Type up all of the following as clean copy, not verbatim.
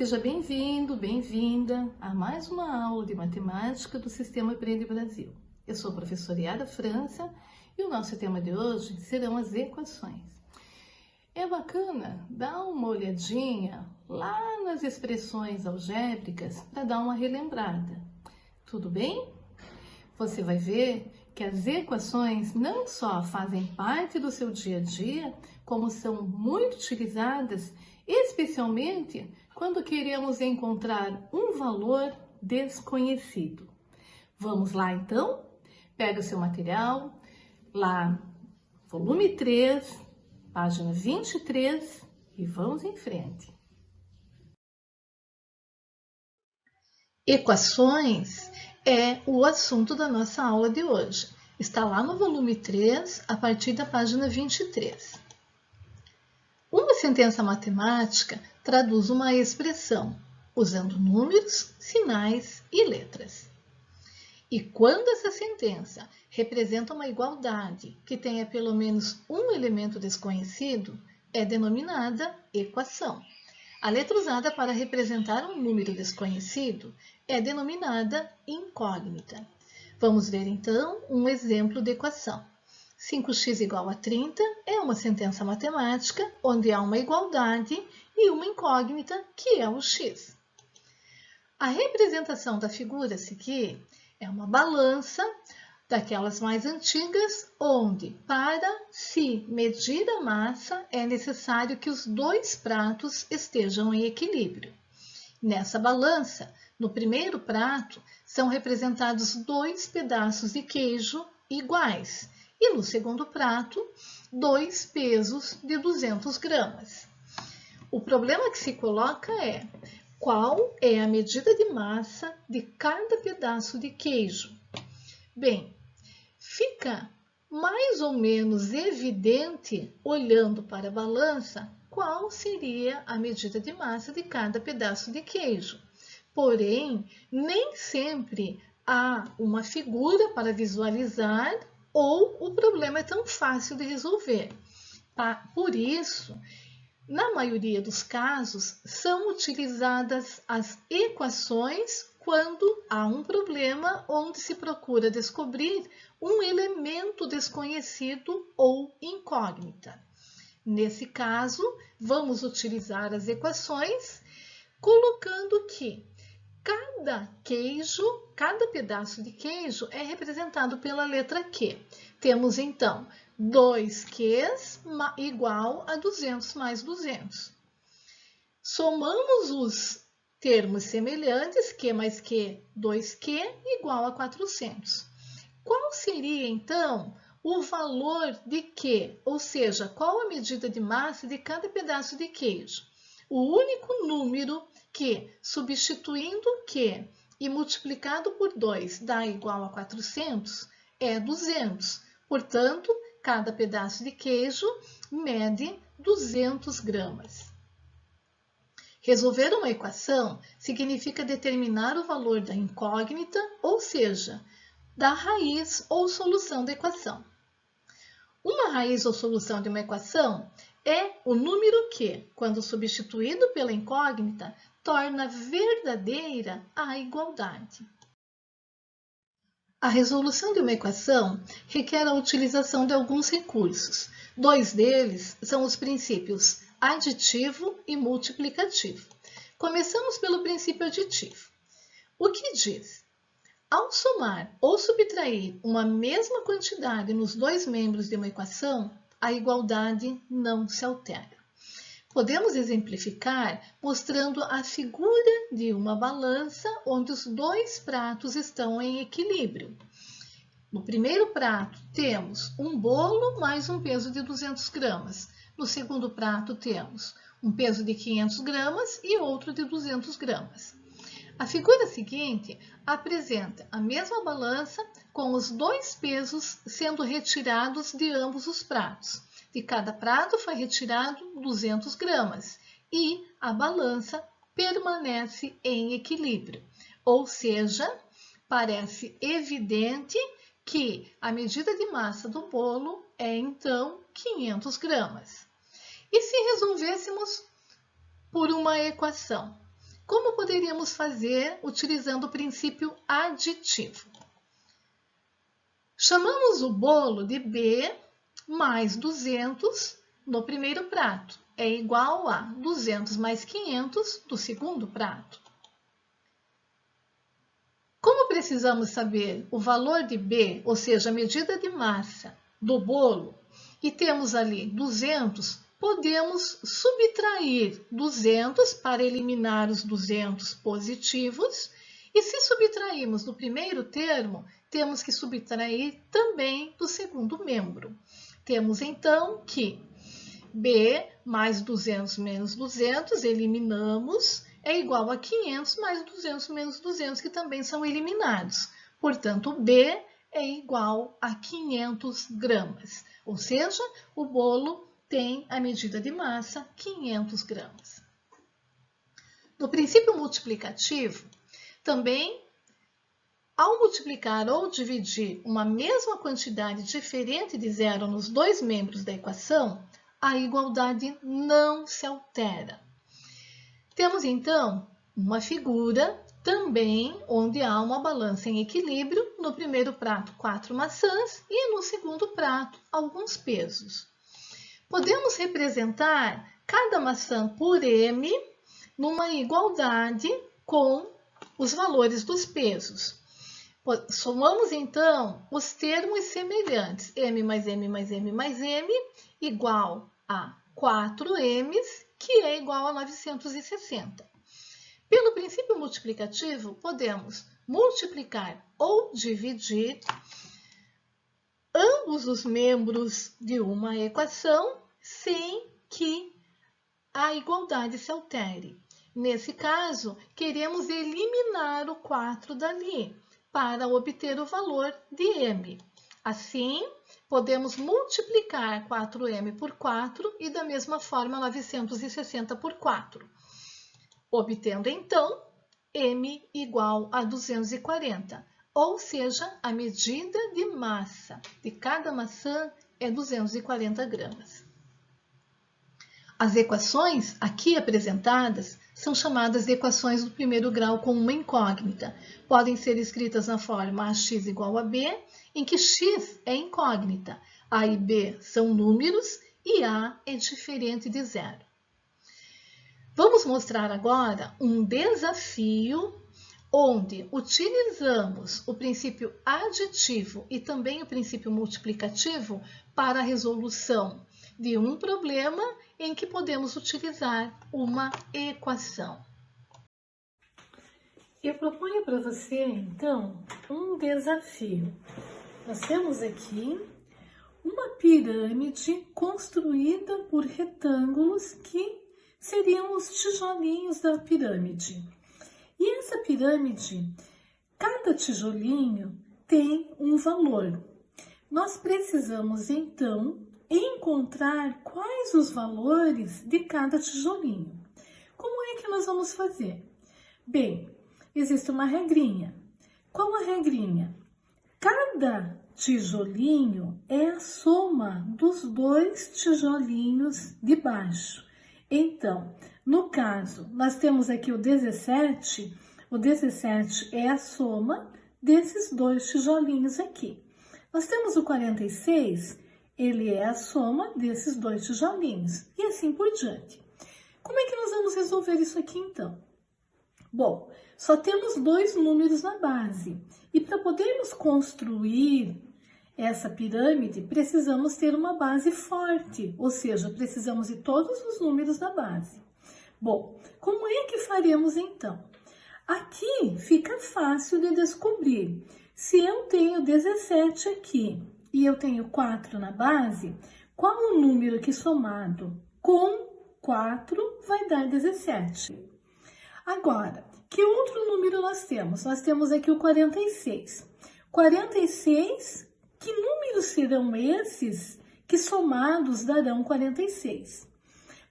Seja bem-vindo, bem-vinda a mais uma aula de matemática do Sistema Aprende Brasil. Eu sou a professora Yara França e o nosso tema de hoje serão as equações. É bacana dar uma olhadinha lá nas expressões algébricas para dar uma relembrada. Tudo bem? Você vai ver que as equações não só fazem parte do seu dia a dia, como são muito utilizadas, especialmente quando queremos encontrar um valor desconhecido. Vamos lá então? Pega o seu material, lá, volume 3, página 23 e vamos em frente. Equações é o assunto da nossa aula de hoje. Está lá no volume 3, a partir da página 23. Uma sentença matemática traduz uma expressão usando números, sinais e letras. E quando essa sentença representa uma igualdade que tenha pelo menos um elemento desconhecido, é denominada equação. A letra usada para representar um número desconhecido é denominada incógnita. Vamos ver então um exemplo de equação. 5x igual a 30 é uma sentença matemática onde há uma igualdade e uma incógnita, que é o x. A representação da figura a seguir é uma balança daquelas mais antigas, onde para se medir a massa é necessário que os dois pratos estejam em equilíbrio. Nessa balança, no primeiro prato, são representados 2 pedaços de queijo iguais e no segundo prato, 2 pesos de 200 gramas. O problema que se coloca é: qual é a medida de massa de cada pedaço de queijo? Bem, fica mais ou menos evidente, olhando para a balança, qual seria a medida de massa de cada pedaço de queijo. Porém, nem sempre há uma figura para visualizar ou o problema é tão fácil de resolver. Por isso, na maioria dos casos, são utilizadas as equações quando há um problema onde se procura descobrir um elemento desconhecido ou incógnita. Nesse caso, vamos utilizar as equações colocando que cada pedaço de queijo é representado pela letra Q. Temos então 2Qs igual a 200 mais 200. Somamos os termos semelhantes, Q mais Q, 2Q, igual a 400. Qual seria, então, o valor de Q? Ou seja, qual a medida de massa de cada pedaço de queijo? O único número que, substituindo Q e multiplicado por 2 dá igual a 400 é 200. Portanto, cada pedaço de queijo mede 200 gramas. Resolver uma equação significa determinar o valor da incógnita, ou seja, da raiz ou solução da equação. Uma raiz ou solução de uma equação é o número que, quando substituído pela incógnita, torna verdadeira a igualdade. A resolução de uma equação requer a utilização de alguns recursos. 2 deles são os princípios aditivo e multiplicativo. Começamos pelo princípio aditivo. O que diz? Ao somar ou subtrair uma mesma quantidade nos 2 membros de uma equação, a igualdade não se altera. Podemos exemplificar mostrando a figura de uma balança onde os 2 pratos estão em equilíbrio. No primeiro prato, temos um bolo mais um peso de 200 gramas. No segundo prato, temos um peso de 500 gramas e outro de 200 gramas. A figura seguinte apresenta a mesma balança com os 2 pesos sendo retirados de ambos os pratos. De cada prato foi retirado 200 gramas e a balança permanece em equilíbrio. Ou seja, parece evidente que a medida de massa do bolo é, então, 500 gramas. E se resolvêssemos por uma equação? Como poderíamos fazer utilizando o princípio aditivo? Chamamos o bolo de B mais 200 no primeiro prato. É igual a 200 mais 500 do segundo prato. Como precisamos saber o valor de B, ou seja, a medida de massa do bolo, e temos ali 200, podemos subtrair 200 para eliminar os 200 positivos. E se subtrairmos do primeiro termo, temos que subtrair também do segundo membro. Temos então que B mais 200 menos 200, eliminamos, é igual a 500 mais 200 menos 200, que também são eliminados. Portanto, B é igual a 500 gramas. Ou seja, o bolo tem a medida de massa 500 gramas. No princípio multiplicativo, também, ao multiplicar ou dividir uma mesma quantidade diferente de zero nos dois membros da equação, a igualdade não se altera. Temos, então, uma figura também onde há uma balança em equilíbrio. No primeiro prato, 4 maçãs e no segundo prato, alguns pesos. Podemos representar cada maçã por M numa igualdade com os valores dos pesos. Somamos, então, os termos semelhantes. M mais M mais M mais M igual a 4M, que é igual a 960. Pelo princípio multiplicativo, podemos multiplicar ou dividir ambos os membros de uma equação sem que a igualdade se altere. Nesse caso, queremos eliminar o 4 dali para obter o valor de M. Assim, podemos multiplicar 4M por 4 e, da mesma forma, 960 por 4. Obtendo, então, M igual a 240. Ou seja, a medida de massa de cada maçã é 240 gramas. As equações aqui apresentadas são chamadas de equações do primeiro grau com uma incógnita. Podem ser escritas na forma ax igual a b, em que x é incógnita, a e b são números e a é diferente de zero. Vamos mostrar agora um desafio onde utilizamos o princípio aditivo e também o princípio multiplicativo para a resolução de um problema em que podemos utilizar uma equação. Eu proponho para você, então, um desafio. Nós temos aqui uma pirâmide construída por retângulos que seriam os tijolinhos da pirâmide. E essa pirâmide, cada tijolinho tem um valor. Nós precisamos, então, encontrar quais os valores de cada tijolinho. Como é que nós vamos fazer? Bem, existe uma regrinha. Qual a regrinha? Cada tijolinho é a soma dos dois tijolinhos de baixo. Então, no caso, nós temos aqui o 17 é a soma desses dois tijolinhos aqui. Nós temos o 46, ele é a soma desses dois tijolinhos, e assim por diante. Como é que nós vamos resolver isso aqui, então? Bom, só temos dois números na base, e para podermos construir essa pirâmide, precisamos ter uma base forte, ou seja, precisamos de todos os números da base. Bom, como é que faremos então? Aqui fica fácil de descobrir. Se eu tenho 17 aqui e eu tenho 4 na base, qual o número que somado com 4 vai dar 17? Agora, que outro número nós temos? Nós temos aqui o 46. 46, que números serão esses que somados darão 46?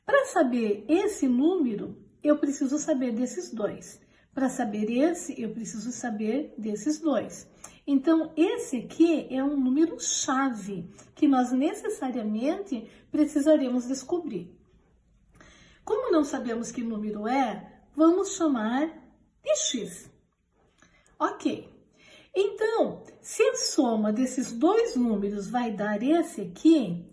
Para saber esse número, eu preciso saber desses dois. Para saber esse, eu preciso saber desses dois. Então, esse aqui é um número-chave que nós necessariamente precisaremos descobrir. Como não sabemos que número é, vamos chamar de x. Ok. Então, se a soma desses dois números vai dar esse aqui,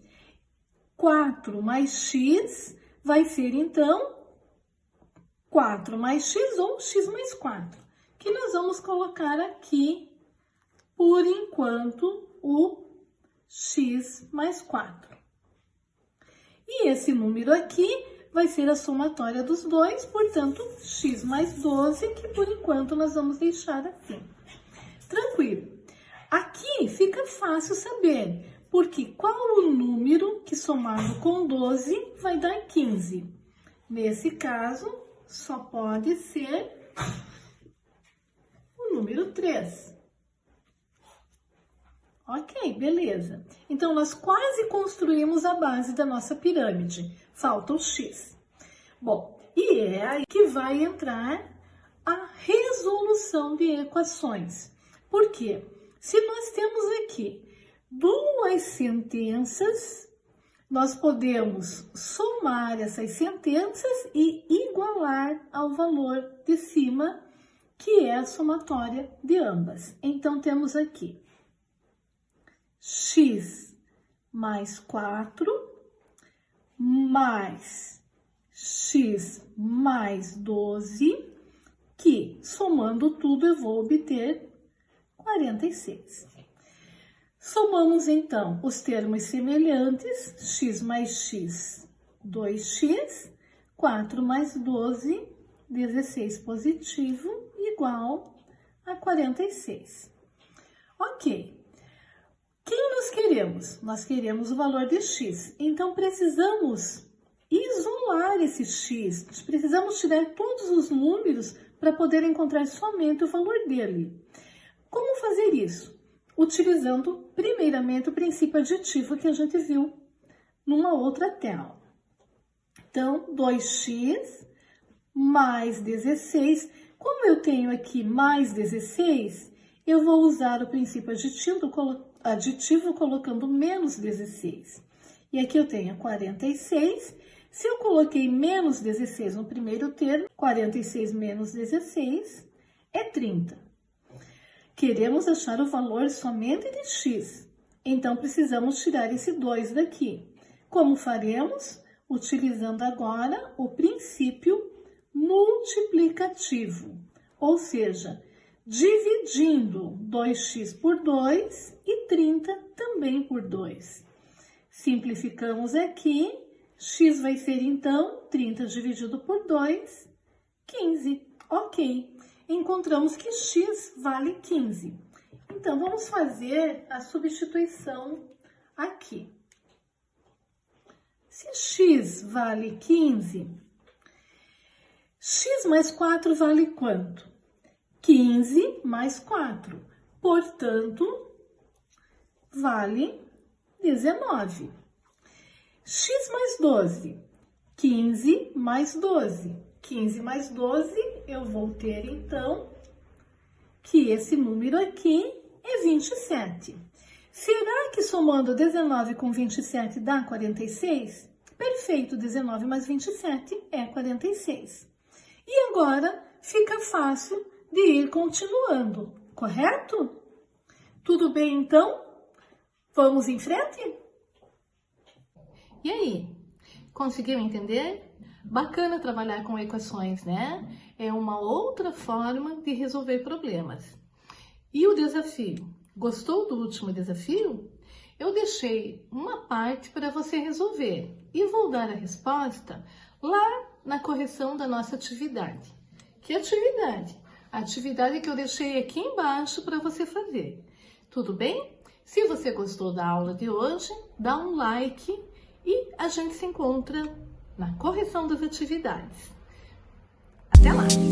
4 mais x vai ser, então, 4 mais x ou x mais 4, que nós vamos colocar aqui, por enquanto, o x mais 4. E esse número aqui vai ser a somatória dos dois, portanto, x mais 12, que por enquanto nós vamos deixar assim. Tranquilo. Aqui fica fácil saber, porque qual o número que somado com 12 vai dar 15? Nesse caso, só pode ser o número 3. Ok, beleza. Então, nós quase construímos a base da nossa pirâmide. Falta o x. Bom, e é aí que vai entrar a resolução de equações. Por quê? Se nós temos aqui duas sentenças, nós podemos somar essas sentenças e igualar ao valor de cima, que é a somatória de ambas. Então, temos aqui x mais 4 mais x mais 12, que, somando tudo, eu vou obter 46. Somamos, então, os termos semelhantes, x mais x, 2x, 4 mais 12, 16 positivo, igual a 46. Ok. Quem nós queremos? Nós queremos o valor de x. Então, precisamos isolar esse x. Precisamos tirar todos os números para poder encontrar somente o valor dele. Como fazer isso? Utilizando, primeiramente, o princípio aditivo que a gente viu numa outra tela. Então, 2x mais 16. Como eu tenho aqui mais 16, eu vou usar o princípio aditivo colocando menos 16. E aqui eu tenho 46. Se eu coloquei menos 16 no primeiro termo, 46 menos 16 é 30. Queremos achar o valor somente de x. Então, precisamos tirar esse 2 daqui. Como faremos? Utilizando agora o princípio multiplicativo. Ou seja, dividindo 2x por 2 e 30 também por 2. Simplificamos aqui, x vai ser então 30 dividido por 2, 15. Ok, encontramos que x vale 15. Então, vamos fazer a substituição aqui. Se x vale 15, x mais 4 vale quanto? 15 mais 4, portanto, vale 19. X mais 12, 15 mais 12. 15 mais 12, eu vou ter, então, que esse número aqui é 27. Será que somando 19 com 27 dá 46? Perfeito, 19 mais 27 é 46. E agora fica fácil de ir continuando, correto? Tudo bem, então? Vamos em frente? E aí, conseguiu entender? Bacana trabalhar com equações, né? É uma outra forma de resolver problemas. E o desafio? Gostou do último desafio? Eu deixei uma parte para você resolver e vou dar a resposta lá na correção da nossa atividade. Que atividade? A atividade que eu deixei aqui embaixo para você fazer. Tudo bem? Se você gostou da aula de hoje, dá um like e a gente se encontra na correção das atividades. Até lá!